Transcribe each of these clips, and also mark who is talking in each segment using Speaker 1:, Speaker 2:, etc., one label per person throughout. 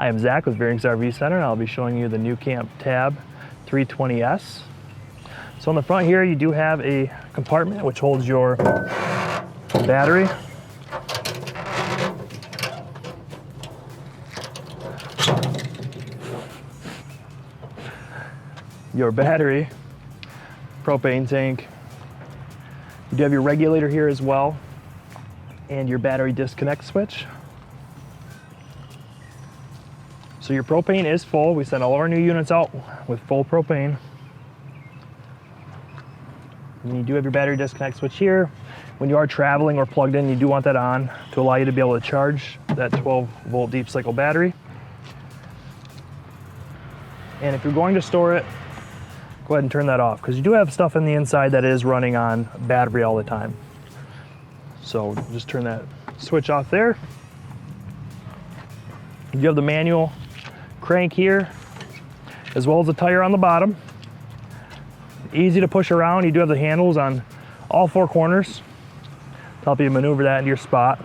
Speaker 1: Hi, I'm Zach with Veurink's RV Center, and I'll be showing you the nuCamp Tab 320S. So on the front here, you do have a compartment which holds your battery. Your battery, propane tank. You do have your regulator here as well, and your battery disconnect switch. So your propane is full. We send all of our new units out with full propane. And you do have your battery disconnect switch here. When you are traveling or plugged in, you do want that on to allow you to be able to charge that 12-volt deep cycle battery. And if you're going to store it, go ahead and turn that off, because you do have stuff in the inside that is running on battery all the time. So just turn that switch off there. You have the manual crank here, as well as the tire on the bottom. Easy to push around. You do have the handles on all four corners to help you maneuver that into your spot.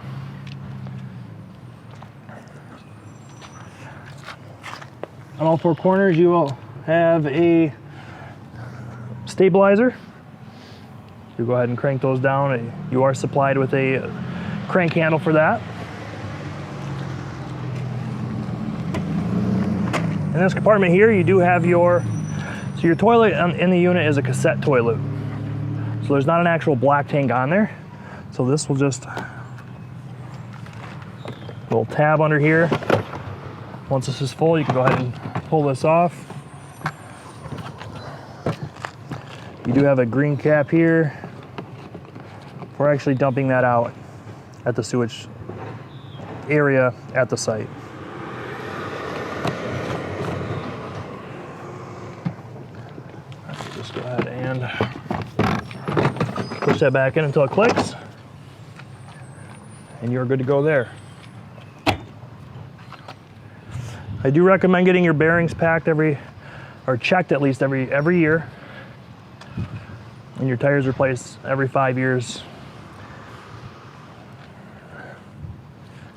Speaker 1: On all four corners, you will have a stabilizer. You go ahead and crank those down. You are supplied with a crank handle for that. In this compartment here, you do have your toilet in the unit is a cassette toilet. So there's not an actual black tank on there. So this will just, little tab under here. Once this is full, you can go ahead and pull this off. You do have a green cap here. We're actually dumping that out at the sewage area at the site. Just go ahead and push that back in until it clicks, and you're good to go there. I do recommend getting your bearings packed checked at least every year, and your tires replaced every 5 years.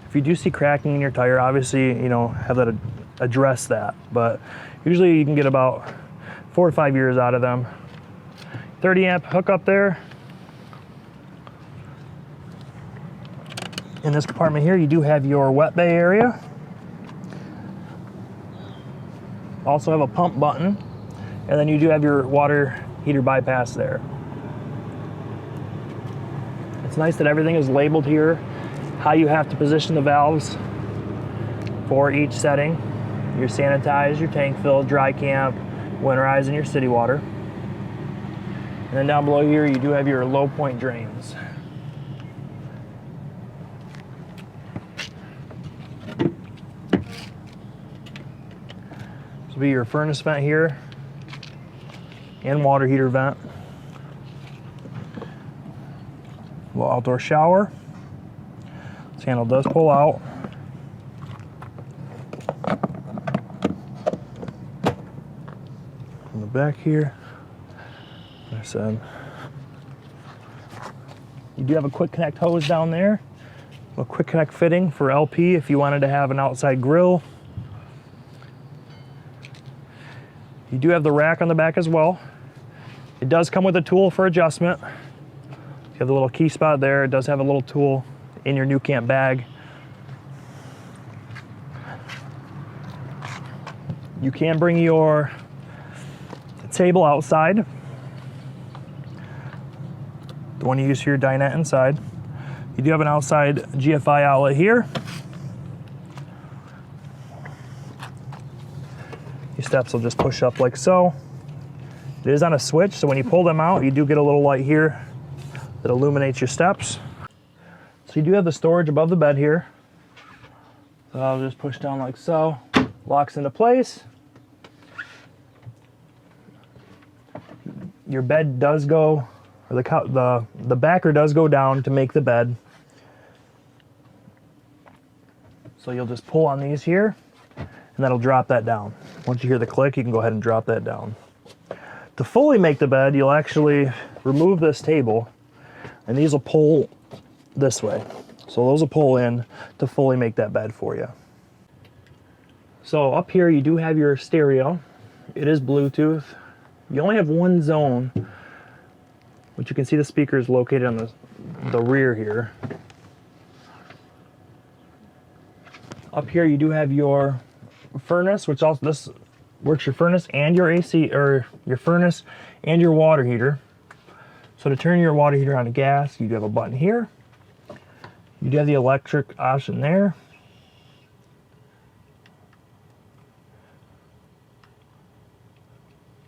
Speaker 1: If you do see cracking in your tire, obviously, have that address that, but usually you can get about 4 to 5 years out of them. 30 amp hookup there. In this compartment here, you do have your wet bay area. Also have a pump button, and then you do have your water heater bypass there. It's nice that everything is labeled here, how you have to position the valves for each setting. Your sanitize, your tank fill, dry camp, winterize, and your city water. And then down below here, you do have your low point drains. This will be your furnace vent here and water heater vent. Little outdoor shower. This handle does pull out. On the back here, like I said, you do have a quick connect hose down there, a quick connect fitting for LP if you wanted to have an outside grill. You do have the rack on the back as well. It does come with a tool for adjustment. You have the little key spot there. It does have a little tool in your nuCamp bag. You can bring your table outside, the one you use for your dinette inside. You do have an outside GFI outlet here. Your steps will just push up like so. It is on a switch, so when you pull them out, you do get a little light here that illuminates your steps. So you do have the storage above the bed here. So I'll just push down like so, locks into place. Your bed does go, or the backer does go down to make the bed. So you'll just pull on these here, and that'll drop that down. Once you hear the click, you can go ahead and drop that down. To fully make the bed, you'll actually remove this table, and these will pull this way. So those will pull in to fully make that bed for you. So up here you do have your stereo. It is Bluetooth. You only have one zone, which you can see the speaker is located on the rear here. Up here you do have your furnace, which also this works your furnace and your AC, or your furnace and your water heater. So to turn your water heater on to gas, you do have a button here. You do have the electric option there.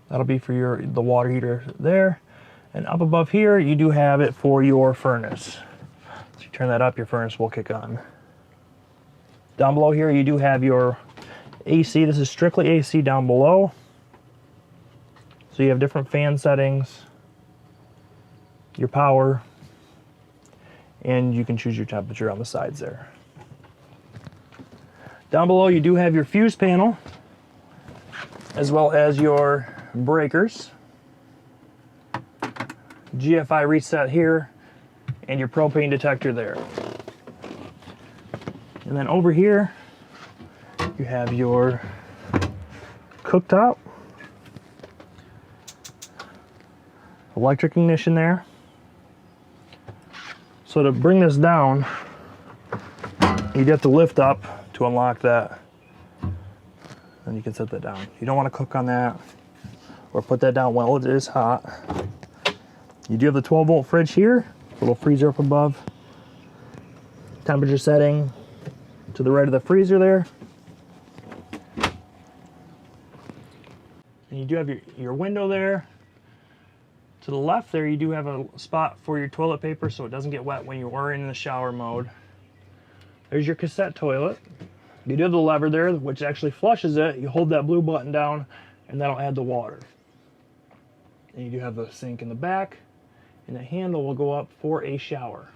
Speaker 1: That'll be for the water heater there. And up above here, you do have it for your furnace. So you turn that up, your furnace will kick on. Down below here, you do have your AC. This is strictly AC down below. So you have different fan settings, your power, and you can choose your temperature on the sides there. Down below, you do have your fuse panel, as well as your breakers, GFI reset here, and your propane detector there. And then over here, you have your cooktop, electric ignition there. So to bring this down, you'd have to lift up to unlock that. Then you can set that down. You don't want to cook on that or put that down while it is hot. You do have the 12-volt fridge here, little freezer up above. Temperature setting to the right of the freezer there. And you do have your window there. To the left there, you do have a spot for your toilet paper so it doesn't get wet when you are in the shower mode. There's your cassette toilet. You do have the lever there, which actually flushes it. You hold that blue button down, and that'll add the water. And you do have the sink in the back, and the handle will go up for a shower.